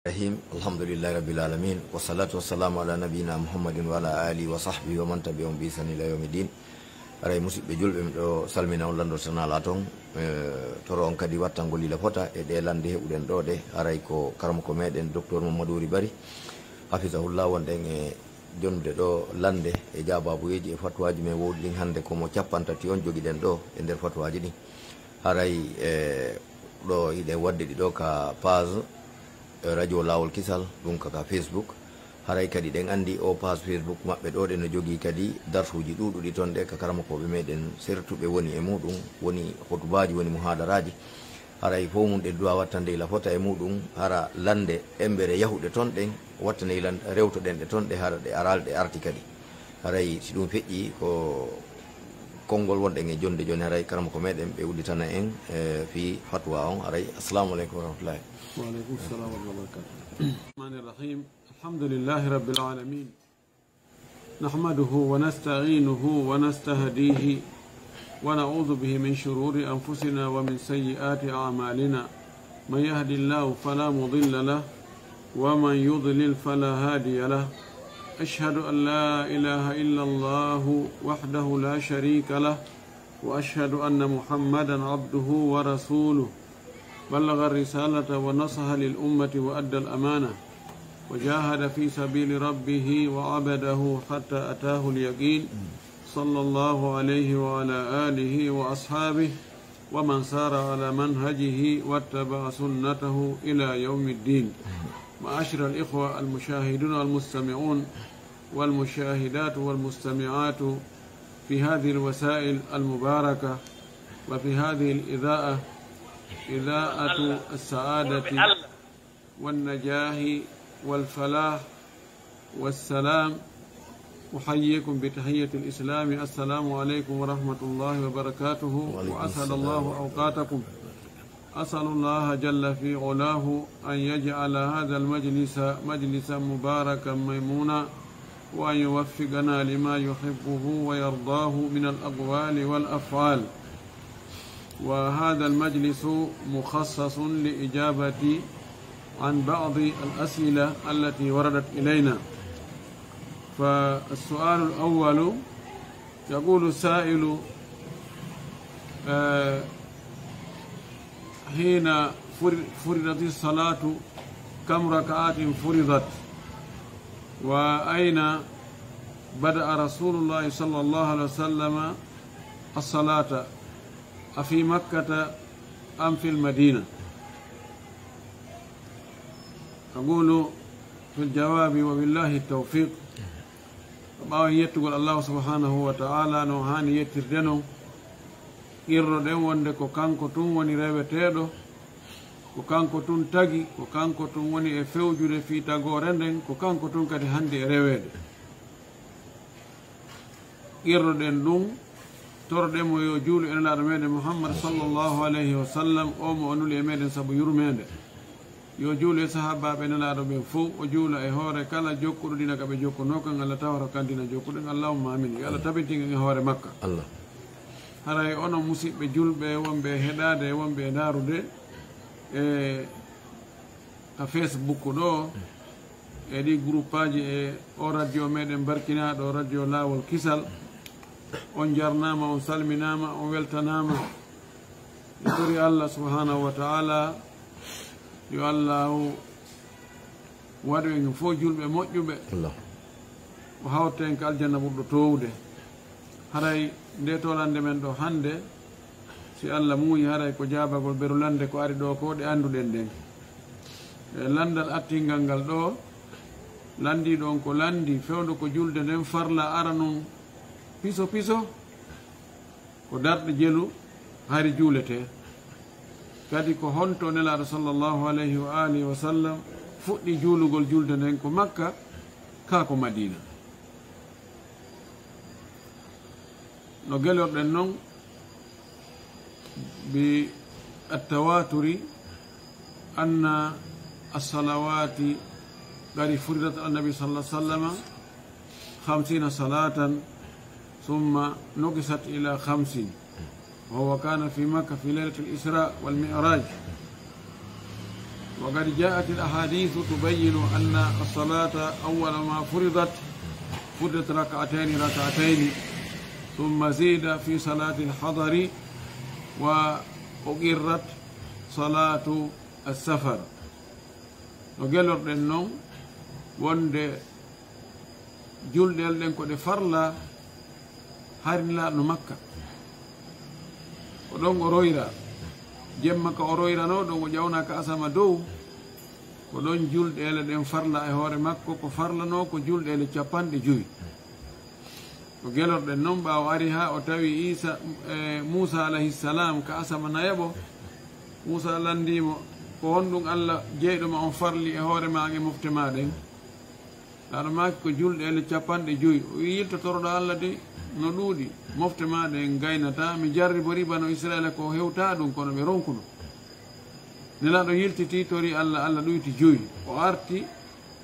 Alhamdulillahi rabbil alamin wassalatu wassalamu ala nabiyyina muhammadin wa ala alihi wa sahbihi wa man tabi'ahum bi ihsan ila yawmiddin. Aray musidɓe julɓe miɗo salmina on lando tanala ton toro on kadi wattangol lila fota e ɗe lande heɓuɗen ɗo ɗe aray ko karama ko meɗen docteur Mamadou Bari hafisahullah wonɗen e jonde ɗo lande e jababuyeji e fatwaji men wowɗin hande komo capantati on joguiɗen ɗo e nder fatwaji ɗin aray ɗo hiɗen wadde ɗiɗo ka page radio lawol kisal ɗum kaka Facebook haray kadi ɗen andi o page Facebook maɓɓe ɗo ɗe no jogui kadi darsuji ɗuɗuɗi toon ɗe ka karamakoɓe meɗen sertuɓe woni e muɗum woni hotubaji woni muhadaraji haray fo mum ɗe duwa wattande ila fota e muɗum hara lande embere yahuɗe toon ɗen wattane ila rewtoɗen ɗe toon ɗe hara ɗe aralɗe arti kadi haray si ɗum feƴƴi ko konngol wonɗen e jonde joni haray karamako meɗen ɓe udditana en fi fatwa on haray assalamu aleykum wa rahmatullahi. وعليكم السلام ورحمة الله وبركاته. الرحمن الرحيم. الحمد لله رب العالمين نحمده ونستعينه ونستهديه ونعوذ به من شرور أنفسنا ومن سيئات أعمالنا من يهد الله فلا مضل له ومن يضلل فلا هادي له أشهد أن لا إله إلا الله وحده لا شريك له وأشهد أن محمدا عبده ورسوله بلغ الرسالة ونصح للأمة وأدى الأمانة وجاهد في سبيل ربه وعبده حتى أتاه اليقين صلى الله عليه وعلى آله وأصحابه ومن سار على منهجه واتبع سنته إلى يوم الدين. معاشر الإخوة المشاهدون والمستمعون والمشاهدات والمستمعات في هذه الوسائل المباركة وفي هذه الإذاعة إذاعة السعادة والنجاح والفلاح والسلام أحييكم بتحية الإسلام السلام عليكم ورحمة الله وبركاته وأسعد الله أوقاتكم. أسأل الله جل في علاه أن يجعل هذا المجلس مجلسا مباركا ميمونا وأن يوفقنا لما يحبه ويرضاه من الأقوال والأفعال. وهذا المجلس مخصص لإجابة عن بعض الأسئلة التي وردت إلينا. فالسؤال الأول يقول السائل حين فرضت الصلاة كم ركعات فرضت وأين بدأ رسول الله صلى الله عليه وسلم الصلاة أفي مكة أم في المدينة؟ أقول في الجواب وبالله التوفيق. ما يتقول الله سبحانه وتعالى نوهاني يتردنو irro ɗen wonde ko kanko tun woni reweteɗo ko kanko tun tagi ko kanko tun woni e fewjude fi tagore nden ko kanko tun kadi hande e rewede irro ɗen ɗum torɗemo yo juulu enelaɗo meɗen Muhammad sallllahu alayhi wa sallam o mo onuli e meɗen saabu yurmede yo juulu e sahabaɓe enelaɗo ɓen fof o juula e hoore kala jokkuɗo ɗina kaɓe jokkuno kan Allah tawata kandina jokkuɗen allahumma amin yo Allah tabintigen e hoore makka Allah. Haray onon musidɓe julɓe wonɓe heɗade wonɓe e darude e ka Facebook ɗo e ɗi groupe aji e o radio meɗen barkinaɗo radio lawol kisal on jarnama on salminama on weltanama e tori Allah subhanahu wa ta'ala yo allahu waɗu en fof julɓe moƴƴuɓe o hawten ka aljanna ɓurɗo towde. Haray nde tolande men ɗo hande si Allah muuyi haray ko jabagol berulande ko ari ɗo ko ɗe anduɗen ɗen e landal attingal ngal ɗo landiɗo on ko landi fewdo ko julde nden farla ara non piso piso ko darɗe jelu hari juulete kadi ko honto nelaɗo sallllahu alayhi wa alihi wa sallam fuɗɗi juulugol julde nden ko Makka ka ko Madina. no gelorɗen noon bi attawaturi anna assalawati qad furidat annabi sallah sallama 50 salatan thumma nukisat ila 50 وهو كان في مكة في ليلة الإسراء والمعراج وقد جاءت الأحاديث تبين أن الصلاة أول ما فرضت ركعتين ثم زيد في صلاة الحضر وأقرت صلاة السفر وقالوا لأنه وند julɗel ɗen ko ɗe farla harnilaɗo makka ko ɗon o royra jemma ka o royrano ɗon o ƴawnaka asama dow ko ɗon julɗele ɗen farla e hoore makko ko farlano ko julɗele 50 ko gelorɗen noon ɓawo ari ha o tawi Musa alayhissalam ka asama nayaɓo Musa landimo ko honɗum Allah jeyɗoma on farli e hoore ma e mofte maɗen aɗa maki ko julɗele 50 o yiltotoroɗo Allah de no ɗuuɗi mofte maɗen gaynata mi jarri bo riba no Israila ko hewta ɗum kono ɓe ronkuno nelaɗo yiltiti tori Allah ɗuyti 5 o arti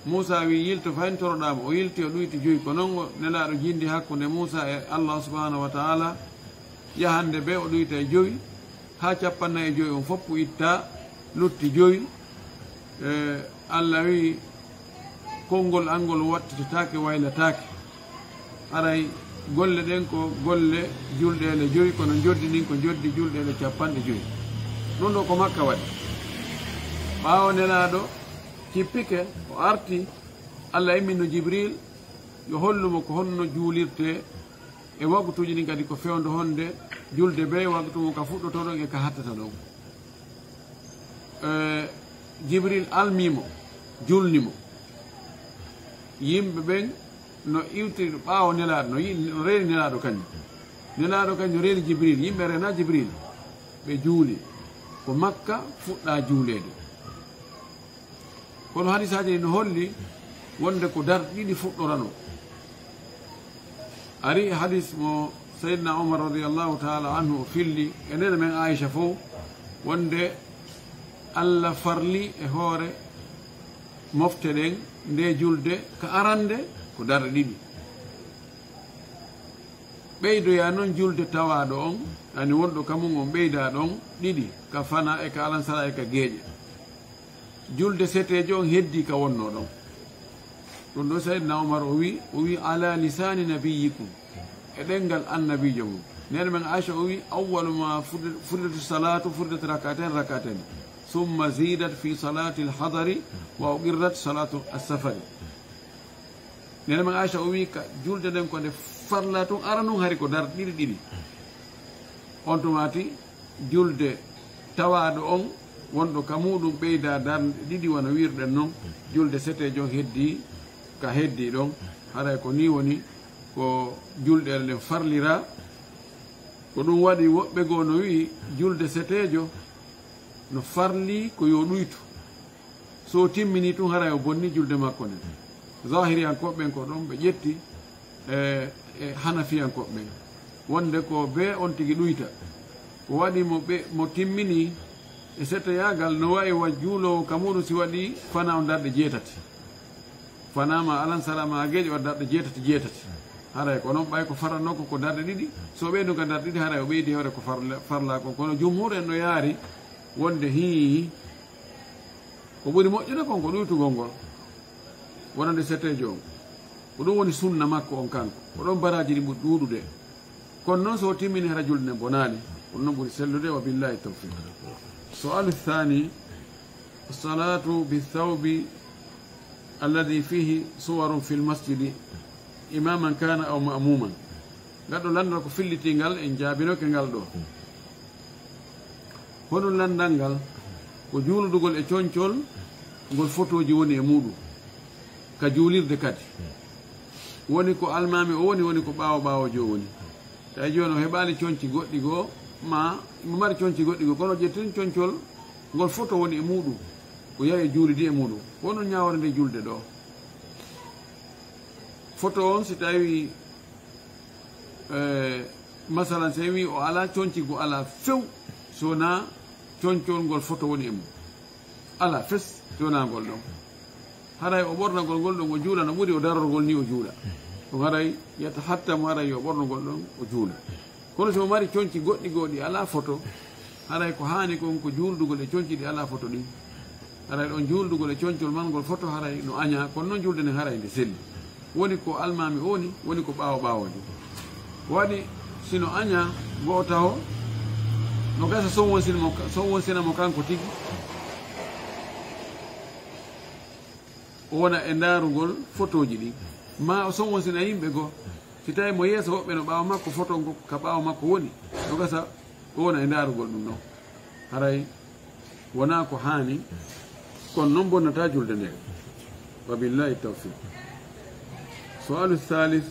Musa wi yilto fayin toroɗama o yilti o ɗuyti 5 ko noon o nelaɗo jindi hakkude Musa e Allah subhanahu wa taala yahande be o ɗuyta e 5 ha 55 on foppu itta lutti 5 Allah wi konngol angol wattitatake waylatake aray golle ɗen ko golle julɗele 5 kono joddi nin ko joddi julɗele 50 ɗum ɗo ko Makka waɗi ɓawo nelaɗo cippike o arti Allah immino Jibril yo hollumo ko honno juulirte e waktuji ɗin kadi ko fewndo honde julde be waktu mum ka fuɗɗoto ɗon e ka hattata ɗon Jibril almimo julnimo yimɓe ɓen no iwtiri ɓaawo nelaɗo no reeni nelaɗo kañum reeni Jibril yimɓe rena Jibril ɓe juuli ko Makka fuɗɗa juulede kono hadisaji ɗi no holli wonde ko darɗiɗi fuɗɗorano ari hadis mo Seydina Omar radiallahu taala anhu o filli e nene men Aicha fof wonde Allah farli e hoore mofte ɗen nde julde ka arande ko darɗe ɗiɗi ɓeydoya noon julde tawaɗo on ani wonɗo kamum on ɓeyda ɗon ɗiɗi ka fana e ka alansara e ka geeƴe julde setejo on heddi ka wonno ɗon ɗum ɗo Seydina Omar o wi ala lisani nabiyikum e ɗengal annabijo mum nene men Aicha o wi awwalu ma furidatu salatu furidat rakaten summa zidat fi salati alhadari wa uqirrat salatu assafari nene men Aicha o wi ka julde ɗen ko nde farla tun ara nun hari ko dar ɗiɗi on tumati julde tawaɗo on wonɗo ka muɗum ɓeyda darde ɗiɗi wona wirɗen noon julde setejo heddi ka heddi ɗon haray ko ni woni ko julɗele ɗen farlira ko ɗum waɗi woɓɓe goo no wi julde setejo no farli ko yo ɗuytu so timmini tun haray o bonni julde makko nden zahiriyankoɓe ɓen ko ɗon ɓe ƴetti e hanafiyankoɓe ɓen wonde ko be on tigi ɗuyta ko waɗi mo timmini e settoyagal no wawi wa juulowo ka muɗum si waɗi fana o darɗe 7 fanama alansarama gueƴe o darɗe 7 haray ko noon ɓay ko faratno ko darɗe ɗiɗi so ɓeydu ka darɗe ɗiɗi haray o ɓeydi hewre ko farla ko kono jumhur en no yaari wonde ko ɓuri moƴƴude kon ko ɗuytugol ngol wonande settejo on ko ɗum woni sunna makko on kanko ko ɗon baraji ɗi ɓuri ɗuuɗude kono noon so timmini hara julde nden bonani ko ɗum ɓuri sellude wa billahi tawfiq sualu thani salatu bithawbi alladhi fihi suwarun fi lmasjidi imaman kana aw ma'muman gaɗɗo landal ko fillitingal en jaabinoke ngal ɗo hono landal ngal ko juuludugol e coñcol ngol photoji woni e muɗum ka juulirde kadi woni ko almami o woni ko ɓawojo o woni tawi joni o heɓali coñci goɗɗi goo ma mo mari coñci goɗɗi goo kono ƴettin coñcol ngol photo woni e muɗum o yawi juulidi e muɗum wono ñawore nde julde ɗo photo on si tawi masalan so wi o ala coñci go ala few sona coñcol ngol photo woni e mum ala fes sonagol ɗon haray o ɓornagol ngol ɗon o juula no ɓuuri o darorgol ni o juula ɗum haray yetta hattamo haray yo ɓornogol ɗon o juula kono somo mari coñci goɗɗi goɗɗi ala photo haray ko hani kon ko juuldugol e coñci ɗi ala photo ɗin haray ɗon juldugol e coñcol man ngol foto haray no aña kono noon julde nden haray nde selli woni ko almami woni woni ko ɓaawo ɓaawojo waɗi sino aña goo taw no gasa son wonsinamo kanko tigi o wona e ndaarugol photoji ɗi ma o son wonsina yimɓe goo si tawi mo yeeso woɓɓe no ɓaawa makko photo ngo ka ɓaawa makko woni no gasa o wona e ndaarugol ɗum ɗon haray wona ko haani kono noon bonnata julde nde wa billahi tawfiq sualu thalith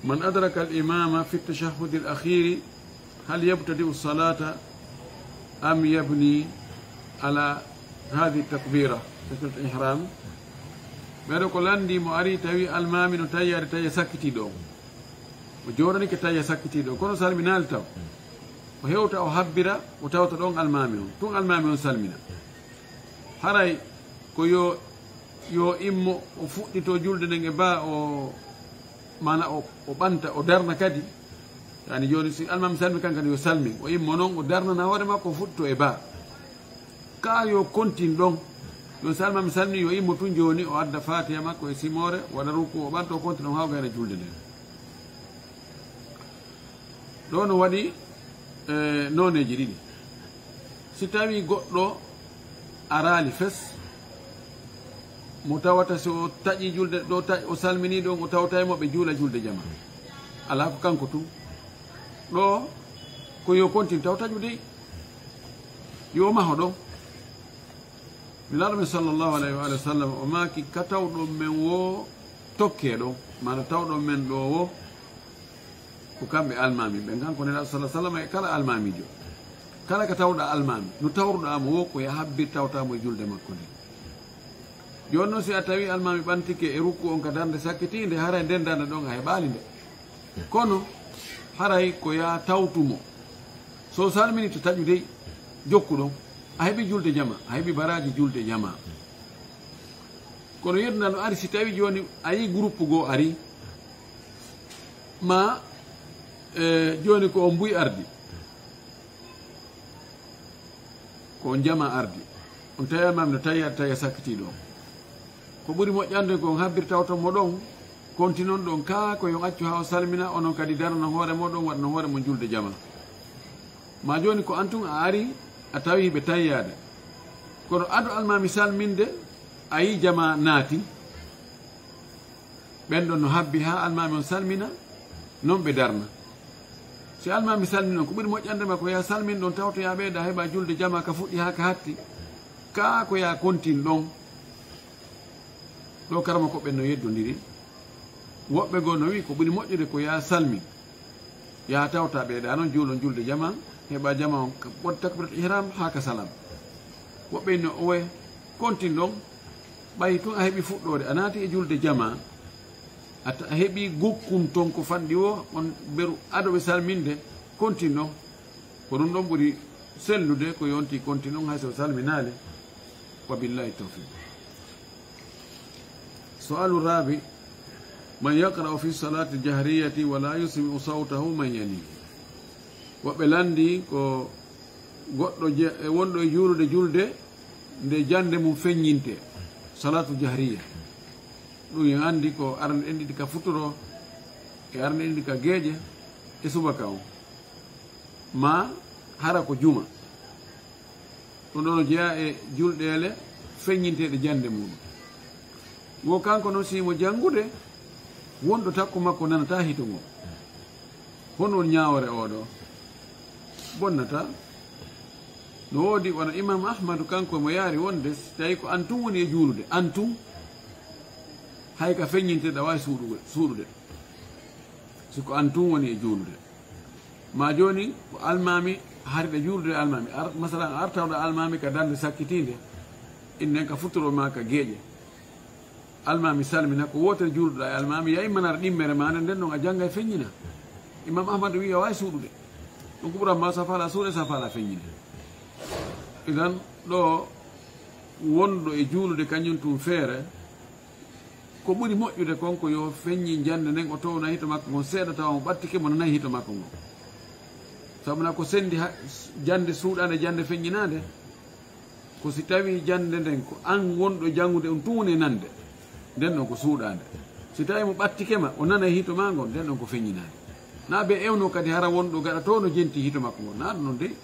من أدرك الإمام في التشهد الأخير هل يبتدئ الصلاة أم يبني على هذه التكبيرة تكبيرة الإحرام بيرو كلاندي مؤري تاوي المامي نو تايار تاي ساكتي دو وجورني كتاي ساكتي دو كونو سالمينال تاو وهيوتا او حبرا وتاوتا دون المامي تون المامي سالمينا haray ko yo immo o fuɗɗito julde nden e ba o mana o ɓanta o darna kadi yani joni si almami salmi kankadi yo salmi o immo noon o darnana hoore makko o fuɗɗito e ba ka yo continue ɗon yo salmami salmi yo immo tun joni o adda fatiha makko e simore waɗa ruku o ɓanta o continue on hawgayna julde nden ɗo no waɗi noneji ɗiɗi si tawi goɗɗo arali fes mo tawata so taƴi julde ɗo o salmini ɗon o tawataymo ɓe juula julde jama ala ko kanko tu ɗo ko yo continue taw taƴu dey yo maho ɗon milaɗo sallllahu alayhi wa sallam o maki ka tawɗo men wo tokke ɗo mana tawɗo men ɗo wo ko kamɓe almami ɓe kanko nelaɗo sa sallam e kala almamijo kala ka tawɗa almami no tawruɗamo wo ko ya habbir tawtamo e julde makko nde joni noon si a tawi almami ɓantike e rukku on ka darde sakkitinde haray nden darde ɗon a heɓali nde kono haray ko ya tawtumo so salmini to taƴu dey jokku ɗon a heeɓi julde jama a heeɓi baraji julde jama kono yettuda no ari si tawi joni a yi groupe goo ari ma joni ko on mbuy ardi ko on jama ardi on tawi almami no tawi ar tawi a sakkiti ɗon ko ɓuri moƴƴande ko on habbir tawtomo ɗon continue on ɗon ka ko yon accu ha o salmina onon kadi darno hoore moɗon waɗno hoore mo julde jama ma joni ko antun a ari a tawi ɓe tayyade kono ado almami salminde a yi jama naati ɓen ɗon no habbi ha almami on salmina noon ɓe darna si almami salmini on ko ɓuri moƴƴandema ko ya salmin ɗon tawto ya ɓeyda heɓa julde jama ka fuɗɗi ha ka hatti ka ko ya continue ɗon ɗo karama ko ɓen no yeddodiri woɓɓe goo no wi ko ɓuri moƴƴude ko ya salmi ya tawta ɓeyɗa noon juulon julde jama heɓa jama on ɓod takbirat ihram ha ka salam woɓɓe no owe continue ɗon ɓayi tun a heeɓi fuɗɗode a naati e julde jama a heeɓi gokkum ton ko fanɗi o on beru adoɓe salminde continue ɗon ko ɗum ɗon ɓuri sellude ko yonti continue ɗon hayso salminali wa billahi tawfiq sualu rabi man yaqra'u fi salati jahriyati wala yusmi'u sawtahu man yalihi woɓɓe landi ko goɗɗo wonɗo e juulude julde nde jande mum feññinte salatu jahriya ɗum en andi ko arde en ɗiɗi ka futuro e arde en ɗiɗi ka geeƴe e subaka on ma hara ko juma ɗum ɗo no jeeya e julɗele feññinteɗe jande muɗum wo kanko noon simo janngude wonɗo takko makko nanata hito ngo hono won ñawore oɗo bonnata no woodi wona imam ahmadou kanko mo yaari wonde tawi ko antum woni e juulude antum hay ka feññinteɗe wawi suuɗude siko antum woni e juulude ma joni ko almami hariɗe juulude almami masalan artawɗo almami ka darde sakkitinde innen ka futuro ma ka geeƴe almami salmina ko wotere juulɗoɗa e almami ya immanara ɗimmere ma nden ɗon a jangga e feññina imam ahmadou wi a wawi suuɗude ɗum ko ɓuranma sa faala suuɗe sa faala feññine idan ɗo wonɗo e juulude kañum tum feere ko ɓuri moƴƴude kon ko yo feññi jande nden o towna hito makko ngon seeɗa tawa mo ɓattike mo nanayi hito makko ngon sabuna ko sendi jande suuɗande jande feññinade ko si tawi jande nden ko an wonɗo janngude on tuune nande nden ɗon ko suuɗande si tawi mo ɓattikema o nana hito ma ngon nden ɗon ko feññinade na ɓe ewno kadi hara wonɗo gaɗa to no jenti hito makko ngo na ɗum noon de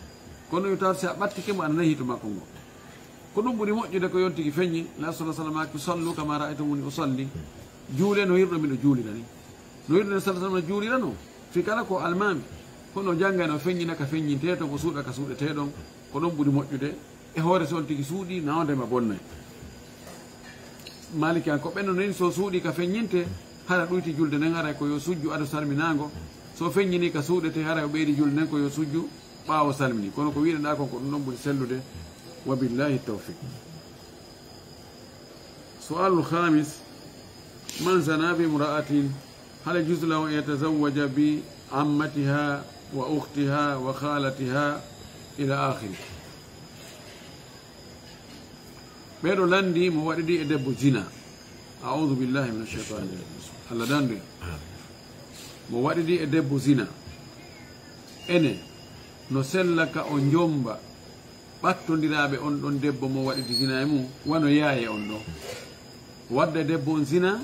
kono yo tawata si a ɓattikemo aɗa nayi hito makko ngo ko ɗum ɓuri moƴƴude ko yontigi feññi la sala sallam aki sallu kama ra'aytumuni usalli juule no hirɗo miɗo juulira ni no hirɗo sala sallam no juulirano fi kala ko almami kono janggay no feññina ka feññinteɗon o suuɗa ka suuɗeteɗon ko ɗon ɓuri moƴƴude e hoore so on tigi suuɗi nawdema bonnay maliki an ko ɓenno nani so suuɗi ka feññinte hara ɗuyti julde nden haray ko yo sujju ado salminago so feññini ka suuɗete haray o ɓeydi julde nden ko yo sujju ɓaawo salmini kono ko wiɗeɗa kon ko ɗum ɗon ɓuri sellude wa billahi tawfiq sualu lhamis man zana bi imra'atin hal yajuzu lahu an yatazawwaja bi ammatiha wa ukhtiha wa khalatiha ila akhiri ɓeɗo landi mo waɗiɗi e debbo zina audu billahi min alcheitani rajim allah dandu mo waɗiɗi e debbo zina ene no sellaka o jomba ɓattodiraɓe on ɗon debbo mo waɗiɗi zina e mum wano yaaye on ɗo wadda debbo on zina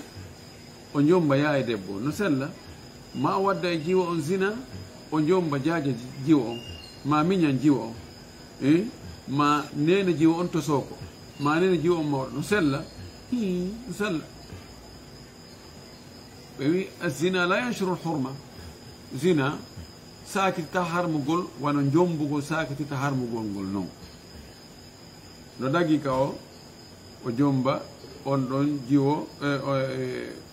o jomba yaaye debbo no sella ma o wadda e jiwa on zina o jomba jaaja jiwa on ma miñan jiwa on ma nene jiwa on to soko ma nene jiwa on mawɗo no sella no sella ɓe wi azina la yanchuru lhurma zina sakitita harmugol wano jombugol sakitita harmugol ngol noon no dagi ka o jomba on ɗon jiwo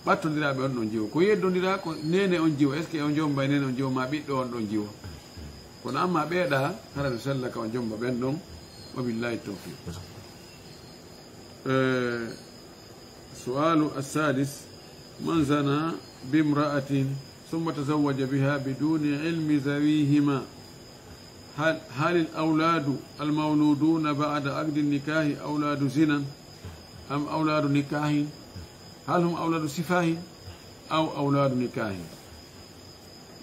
ɓattodiraɓe on ɗon jiwo ko yeddodira ko nene on jiwo est ce que on jomba e nene on jiwo ma ɓiɗɗo on ɗon jiwo kono amma ɓeeɗa hara no sella ka o jomba ɓen ɗon wabillahi tawfiq sualu assadis man zana bimra'atin ثم تزوج بها بدون علم ذويهما هل الأولاد المولودون بعد عقد النكاح أولاد زنا أم أولاد نكاح هل هم أولاد سفاه أو أولاد نكاح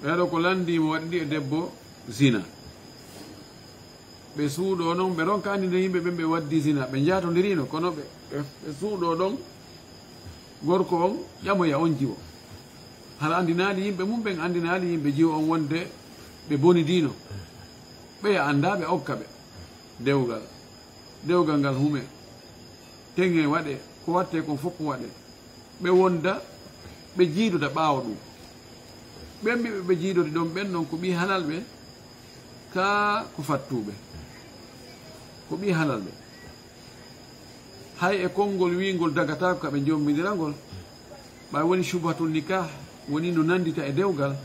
ɓeɗo ko landi mo waɗiɗi e debbo zina ɓe suuɗo noon ɓe ɗon kandide yimɓe ɓen ɓe waddi zina ɓe jatodirino kono ɓe suuɗo ɗon gorko on ƴamoya on jiwo hara andinaali yimɓe mum ɓen andinaali yimɓe jiwo on wonde ɓe boni dino ɓeya annda ɓe okka ɓe dewgal ngal hume teŋe waɗe ko watte kon fof waɗe ɓe wonda ɓe jiidoda ɓaawo ɗum ɓen mbiɓe ɓe jiidode ɗon ɓen ɗon ko ɓi halal ɓe ka ko fattuɓe ko ɓi halal ɓe hay e konngol wingol dagatako kaɓe jommidirangol ɓay woni subhatul nikah woni no nandita e dewgal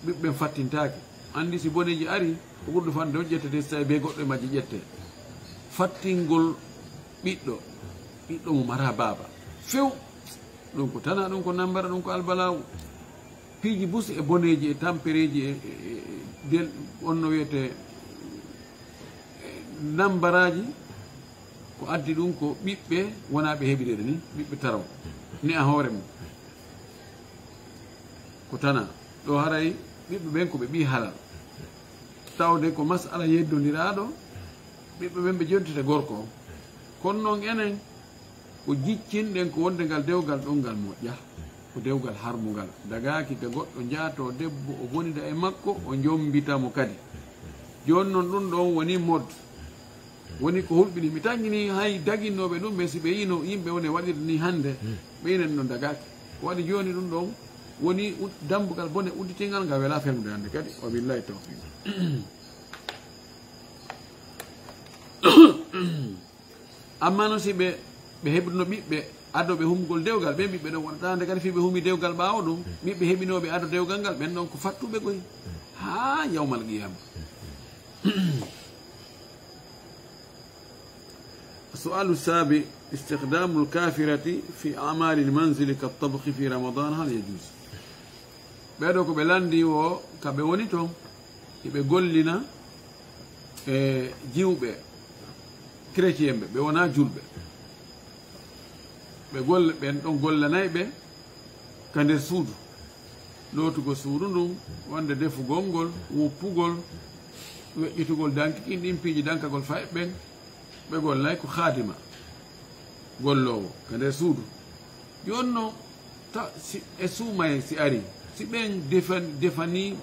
ɓiɓɓen fattintaki andi si boneji ari ko ɓurɗo fande on ƴettete so tawi be goɗɗo e majji ƴette fattingol ɓiɗɗo mum ara baaba few ɗum ko tana ɗum ko nambara ɗum ko albalawu piiji bus e boneji e tampereji e del on no wiyete nambaraji ko addi ɗum ko ɓiɓɓe wona ɓe heɓiɗeɗe ni ɓiɓɓe taraw ni a hoore mum ko tana ɗo haray ɓiɓɓe ɓen ko ɓe ɓi halal tawde ko masala yeddodiraɗo ɓiɓɓe ɓen ɓe jontite gorko o kono noon enen ko jiccinɗen ko wonde ngal dewgal ɗon ngal moƴƴa ko dewgal harmugal dagaki ga goɗɗo jaato debbo o bonida e makko o jombitamo kadi joni noon ɗum ɗon woni mode woni ko hulɓini mi tañini hay daguinnoɓe ɗum ɓe si ɓe yino yimɓe woni waɗirde ni hande ɓe yinen ɗon dagaki ko waɗi joni ɗum ɗon woni dambugal bone udditingal ngal wela felmude hande kadi wa billahi tawfiq amma noon si ɓe heɓrino ɓiɓɓe adoɓe humgol dewgal ɓen ɓiɓɓe ɗon wonata hande kadi fi ɓe humi dewgal ɓawo ɗum ɓiɓɓe heɓinoɓe ado dewgal ngal ɓen ɗon ko fattuɓe koy ha yawmal qiyama السؤال السابع استخدام الكافرة في أعمال المنزل كالطبخ في رمضان هل يجوز؟ ɓeɗo ko ɓe landi o kaɓe woni toon eɓe gollina e jiwɓe chrétien ɓe wona julɓe ɓe golle ɓen ɗon gollanay ɓe ka nder suudu lootugo suudu ndun wonde defugol ngol wuppugol weƴƴitugol danki kin ɗin piiji dankagol fa e ɓen ɓe gollay ko khadima gollowo ka nder suudu joni noon e suumay si ari si ɓen defani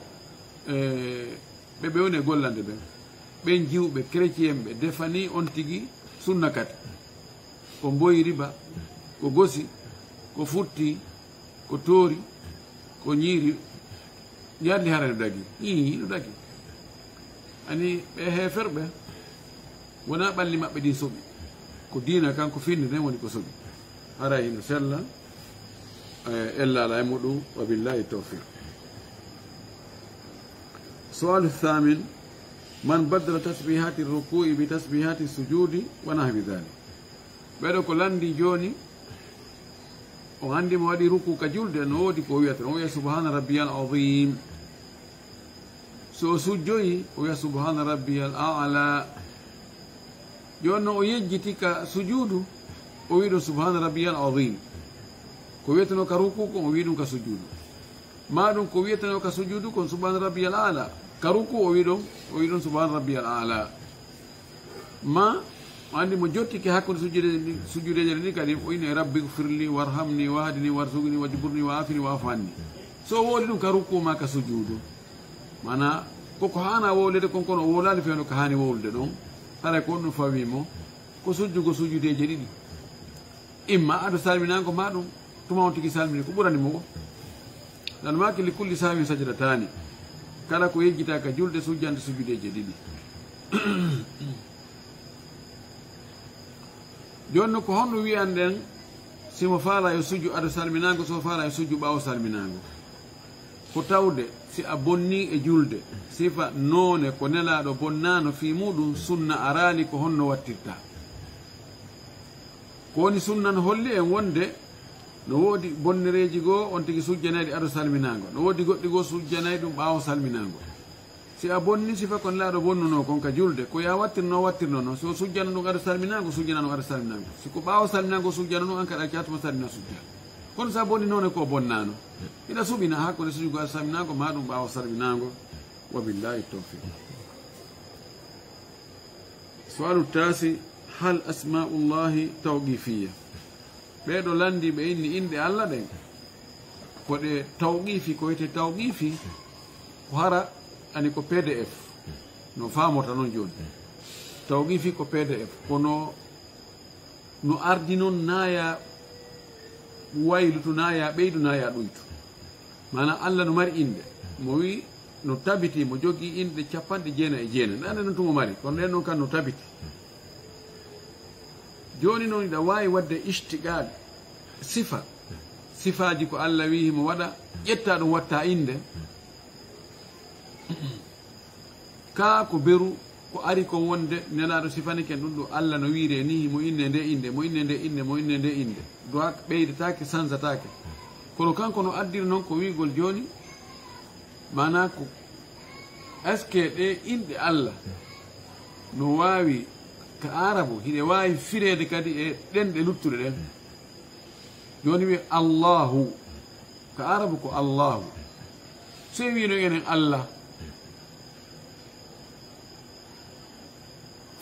ɓe ɓewne gollande ɓen ɓen jiwɓe chrétien ɓe defani on tigi sunna kadi ko mboyi riba ko gosi ko futti ko toori ko ñiiri yandi hara no dagi no dagi ani ɓe heferɓe wona ɓalli maɓɓe ɗin soɓi ko diina kanko finde nden woni ko soɓi hara hino sella ellala e muɗum wa billahi tawfiq. sual thamin man baddala tasbihati rukui bi tasbihati sujudi wa nahwi dhalik. ɓeɗo ko landi joni o andi mo waɗi ruku ka julde no woodi ko wiyata o wiya subhana rabbiyal azim so o sujjoyi o wiya subhana rabbiyal a'la joni noon o yejjiti ka sujudu o wi ɗum subhana rabbiyal azim ko wiyetano ka ruku kon o wi ɗum ka sujudu ma ɗum ko wiyetano ka sujudu kon subhana rabbiyal a'la ka ruku o wi ɗum subhana rabbiyal a'la ma andi mo jottike hakkude sujjudeje ni kadi o inni rabbi gfirli warhamni wahdini warzuqni wajburni wa afini wa afanni so wooli ɗum ka rukku ma ka sujudu mana koko hana wowlede kon kono o wolani fewno ko hani wowlude ɗon haray ko on ɗum fawimo ko sujjugo sujjudeje ɗiɗi imma aɗa salminago ma ɗum tuma on tigi salmini ko ɓuranimo ko nan maki li kulli sawin sajadatani kala ko yejjita ka julde sujjande sujjudeje ɗiɗi joni ko honno wiyan nden simo faala yo sujju aɗa salminago so faala yo sujju ɓawo salminago ko tawde si a bonni e julde sifa noone ko nelaɗo bonnano fi muɗum sunna arali ko honno wattirta ko woni sunna no holli en wonde no woodi bonnereji goo on tigi sujjanayɗi aɗa salminago no woodi goɗɗi goo sujjanayi ɗum ɓawo salminago si a bonni sifa ko nelaɗo bonnuno kon ka julde ko ya wattirno noon so sujjana ɗum aɗa salminago sujjana ɗum aɗa salminago siko ɓawo salminago sujjana ɗum an kadi a catuma salmina sujja kono sa bonni noone ko bonnano ina suɓina hakkude sujugo aɗa salminago ma ɗum ɓawo salminago wa billahi tawfiq. sualu tasi hal asmaullahi tawqifiya ɓeɗo landi ɓe inni inde allah ɗen koɗe tawqifi ko wiyete tawqifi ko hara ani ko pdf no famota noon joni tawqifi ko pdf kono no ardi noon naya waylutu naya ɓeydu naya ɗoytu mana allah no mari inde mo wi no tabiti mo jogui inde 99 ɗane noon tumo mari kono nden noon kan no tabiti joni noon iɗa wawi wadde istiqal sifaji ko allah wi himo waɗa ƴetta ɗum watta inde ka ko beru ko ari kon wonde nelaɗo sifani ken ɗum ɗo allah no wiire ni mo inne nde inde mo inne nde inde mo inne nde inde doa ɓeydetake sansatake kono kanko no addiri noon ko wigol joni mana ko est ce que ɗe inɗe allah no wawi ka arabu hiɗe wawi firede kadi e ɗenɗe luttuɗe ɗen joni wi allahu ka arabu ko allahu so wino enen allah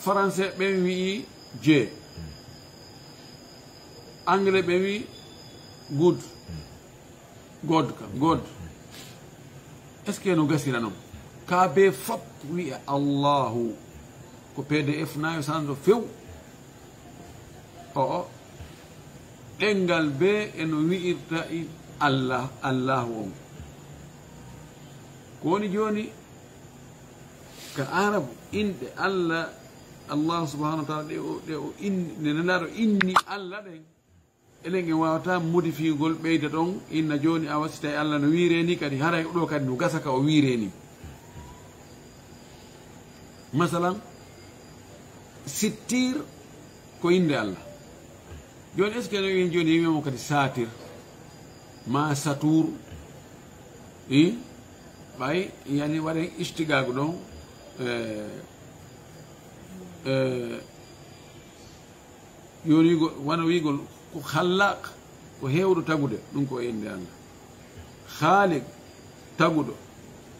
français ɓen wii je anglais ɓe wi god est ce que no gasira noon ka be fop wiya allahu ko pdf nayo sanso few o ɗengal be eno wi'irta allah allahu on ko woni joni ka arabu inɗe allah allahu subhanahu wa taala ɗe o nenaɗo inni allah ɗen enen en wawata modifigol ɓeyda ɗon inna joni a wasita e allah no wireni kadi haray ɗo kadi no gasa ka o wireni masalan sittir ko inde allah joni est ce que no wi joni yimimo kadi satir ma satour ɓay yani waɗen istigago ɗon yoni wona wigol ko khallaq ko hewɗo tagude ɗum ko inde allah khaliq taguɗo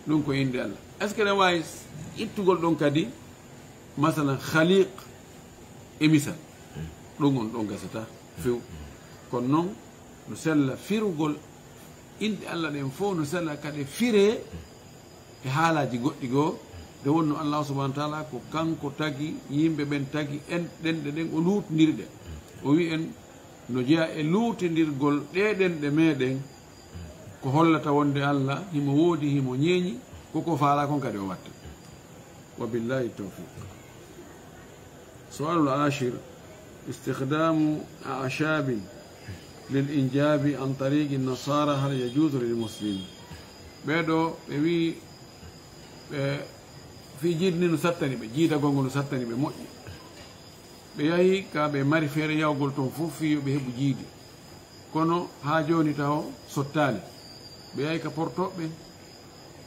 ɗum ko inde allah est ce que ne wawi ittugol ɗon kadi masalan khaliq e misal ɗum on ɗon gasata few kono noon no sella firugol inɗe allah ɗen fof no sella kadi fire e haalaji goɗɗi goo nde wonno allah subahana taala ko kanko tagi yimɓe ɓen tagi en ɗenɗe ɗen o luutodiriɗe o wi en no jeeya e luutodirgol ɗeɗenɗe meɗen ko hollata wonde allah himo woodi himo ñeeñi koko faala kon kadi o watta wa billahi tawfiq sualul ashir istikhdamu ashabin للإنجاب عن طريق النصارى هل يجوز للمسلم بيدو بي في جيد نو ساتاني بي جيدا غونغو ساتاني بي موƴƴi ɓe yahi ka ɓe mari feere yawgol toon fof fiyo ɓe heɓu jiidi kono ha joni taw sottali ɓe yahi ka portoɓe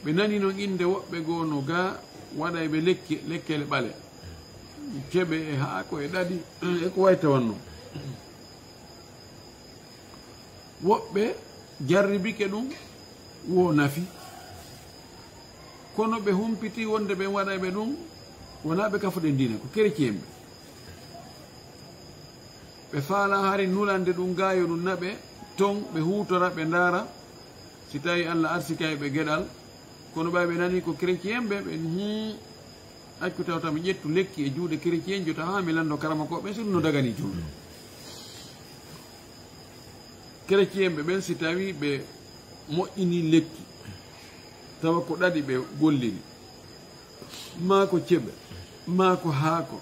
ɓe nani noon inde woɓɓe goo no ga waɗa ɓe lekkele ɓale keɓe e haako e ɗaɗi e ko way tawanno woɓɓe jarribike ɗum wo nafi kono ɓe humpiti wonde ɓe waɗa ɓe ɗum wona ɓe kafuɗe ndina ko chrétien ɓe faala hari nulande ɗum gayo ɗum naɓe ton ɓe hutora ɓe ndaara si tawi allah arsikayi ɓe gueɗal kono ɓawi ɓe nani ko chrétien ɓe ɓe accu tawta mi ƴettu lekki e juuɗe chrétien jo taw ha mi lando karama koɓe so ɗum no dagani julɗo chrétien ɓe ɓen si tawi ɓe moƴƴini lekki tawa ko ɗaɗi ɓe golliri ma ko ceɓe ma ko haako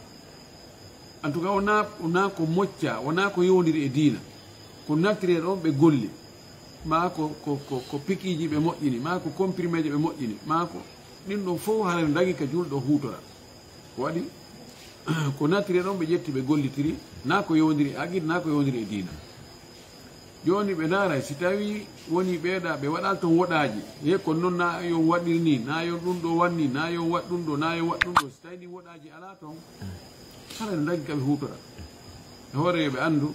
en tout cas wona ko mocca wona ko yowdiri e diina ko nattiri e ɗon ɓe golli ma ko pikiji ɓe moƴƴini ma ko comprimé je ɓe moƴƴini ma ko ɗin ɗon fof hara no dagi ka julɗo hutora ko waɗi ko nattiri e ɗon ɓe ƴetti ɓe gollitiri na ko yowdiri e aqid na ko yowdiri e diina joni ɓe ndaara si tawi woni ɓeeɗa ɓe waɗal toon woɗaji he kon noon na yon waɗir ni na yon ɗum ɗo wanni na yon waɗ ɗum ɗo na yon waɗ ɗum ɗo si tawi ɗi woɗaji ala toon kala no daggi kaɓe hutora e hoore yoɓe andu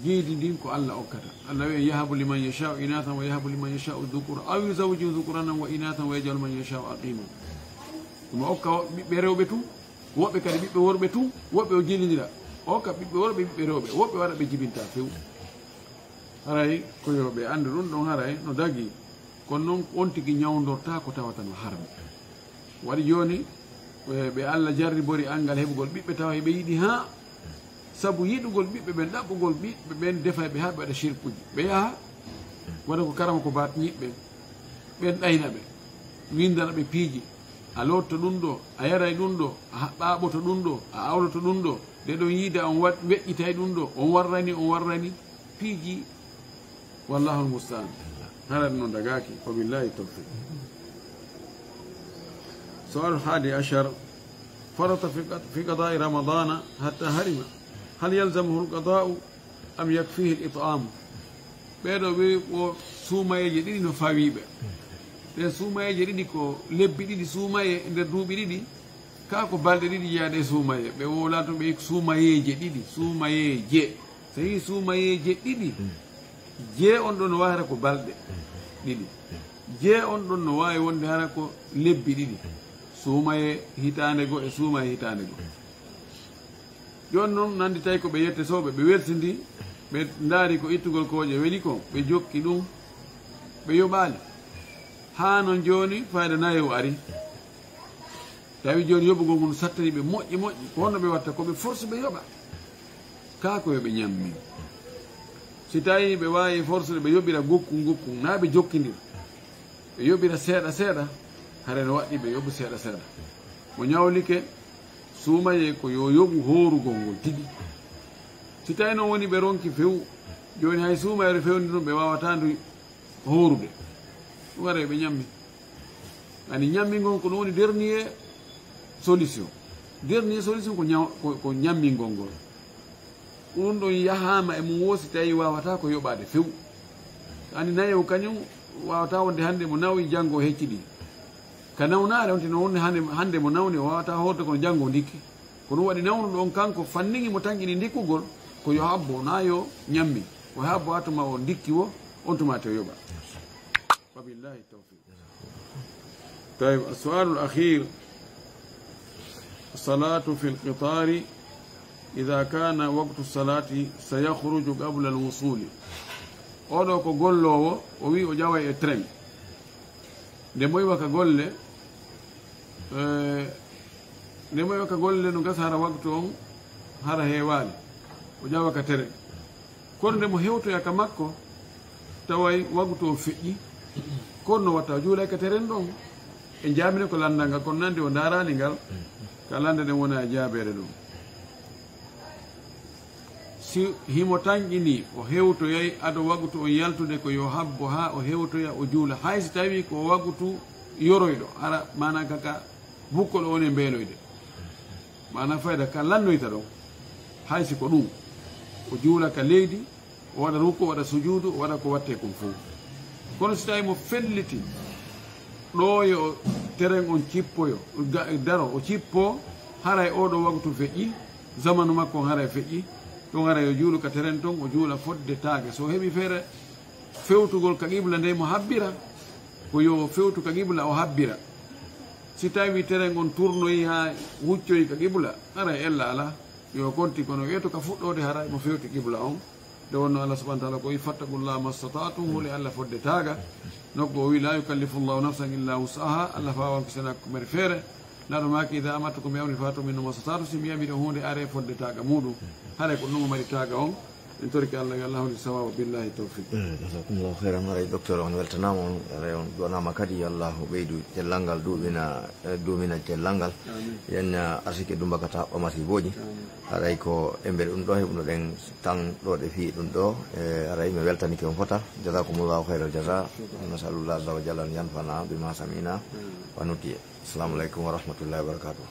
jeedi ndin ko allah okkata allah wi en yahabu liman yachau inathan wa yahabu liman yachau dhukura aw yusawjihu dhukuranan wa inathan wa yajalu man yachau aqima ɗum okka ɓiɓɓe rewɓe tun woɓɓe kadi ɓiɓɓe worɓe tun woɓɓe o jillidira okka ɓiɓɓe worɓe ɓiɓɓe rewɓe woɓɓe waɗa ɓe jibinta few haray ko yoɓe andu ɗum ɗon haray no dagi kono noon on tigui ñawdorta ko tawata no harmi waɗi joni ɓe allah jarribori angal heɓugol ɓiɓɓe tawa ɓe yiiɗi ha saabu yiɗugol ɓiɓɓe ɓen ɗaɓɓugol ɓiɓɓe ɓen defa ɓe ha ɓe waɗa shirkuji ɓe yaha waɗa ko karama ko bat ñiɓɓe ɓen ɗayna ɓe windana ɓe piiji a lotto ɗum ɗo a yaray ɗum ɗo a ɓaɓoto ɗum ɗo a awloto ɗum ɗo nde ɗon yiida on weƴƴitay ɗum ɗo on warrani piiji wallahu almustaan harat noon dagaki wabillahi tawfiq sual hadi ashar farata fi qada'i ramadana hatta harima hal yalzamuhu alqada'u am yakfihi al-it'am ɓeɗo wi o suumayeje ɗiɗi no fawiɓe ɗen suumayeje ɗiɗi ko lebbi ɗiɗi suumaye nder duuɓi ɗiɗi ka ko balɗe ɗiɗi jiyaɗe suumaye ɓe wola to ɓe suumayeje ɗiɗi suumayeje so yi suumayeje ɗiɗi jee on ɗon no wawi hara ko balɗe ɗiɗi jee on ɗon no wawi wonde hara ko lebbi ɗiɗi suumaye hitande go e suumaye hitande go joni noon nandi tawi ko ɓe yette sowɓe ɓe weltidi ɓe daari ko ittugol kooƴe weeli ko ɓe jokki ɗum ɓe yoɓali ha noon joni fayda nayo ari tawi joni yoɓugol ngon sattani ɓe moƴƴi ko honno ɓe watta koɓe force ɓe yoɓa kako yoɓe ñammi si tawi ɓe wawi force ɓe yoɓira gukkum na ɓe jokkidir ɓe yoɓira seeɗa hare no waɗɗi ɓe yoɓu seeɗa mo ñawlike suumaye ko yo yoɓu horugol ngol tigi si tawi noon woni ɓe ronki few joni hay suumayere fewndi ɗum ɓe wawata ndu horude ɗum wara ɓe ñammi ani ñammingol ko ɗum woni dernier solution ko ñammingol ngol ɗum ɗon yahama e mum woosi tawi wawata ko yoɓade few ani nayo kañum wawata wonde hande mo nawi janggo hecciɗi ka nawnare onti no wonde hande mo nawni o wawata horde kono janggo ndikki ko ɗum waɗi nawnuɗo on kanko fanniŋi mo tanƴini ndikkugol ko yo habbo na yo ñammi o habbo hatuma o ndikki wo on tuma te yoɓa wabillahi tawfiq طيب السؤال الأخير الصلاة في القطار إذا كان وقت الصلاة سيخرج قبل الوصول oɗo ko gollowo o wi o ƴawa e train nde moywa ka golle no gasa hara waktu on hara heewali o ƴawa ka tere kono nde mo hewtoya ka makko taway waktu o feƴƴi kono no watta o juulay ka teren ɗon e jaamine ko landal ngal kono nande o darali ngal ka lande nden wona jaabere ɗum si himo tanƴini o hewtoyay aɗo waktu o yaltude ko yo habbo ha o hewtoya o juula hay si tawi ko waktu yoroyɗo ara mana kaka bukkol o woni mbeeloyde mana fayda ka lannoyta ɗon hay si ko ɗum o juula ka leydi o waɗa rukku o waɗa sujudu o waɗa ko watte kon fof kono si tawi mo felliti ɗoyo teren on cippoyo daro o cippo haray oɗo waktu feƴƴi zamanu makko on haray feƴƴi ɗon ara yo juulu ka teren ton o juula fodde taage so heɓi feere fewtugol ka qibla nde mo habbira ko yo fewtu ka qibla o habbira si tawi teren on tournoyi ha huccoyi ka qibla ara ella ala yo konti kono wiyeto ka fuɗɗode haray mo fewti qibla on nde wonno allah subahana taala ko wi fattaqullah mastatatum huli allah fodde taaga nokku o wi la yukallifu llahu nafsan illa wusaha allah fawanko sena ko mere feere naɗo maki ida amartukum bi amrin fatu minhu mastatatu si mbiyami ɗo hunde are fodde taaga muɗum haray ko ɗum o mari taaga on en torki allah yo allah hawli sawabu billahi tawfiq jasakumllahu heyran haray docteur on weltanama on ara on ɗonama kadi allahu ɓeydu cellal ngal duumina cellal ngal yen arsike dumbakata ɓamasiboji haray ko embere ɗum ɗo heɓunoɗen tan ɗo ɗe fi ɗum ɗo aray mi weltanike on fota jasakumllahu heyral jasa nasalullah azza wa jalla an yanfana bima samina wa nutiye assalamu aleykum wa rahmatullahi wa barakatuh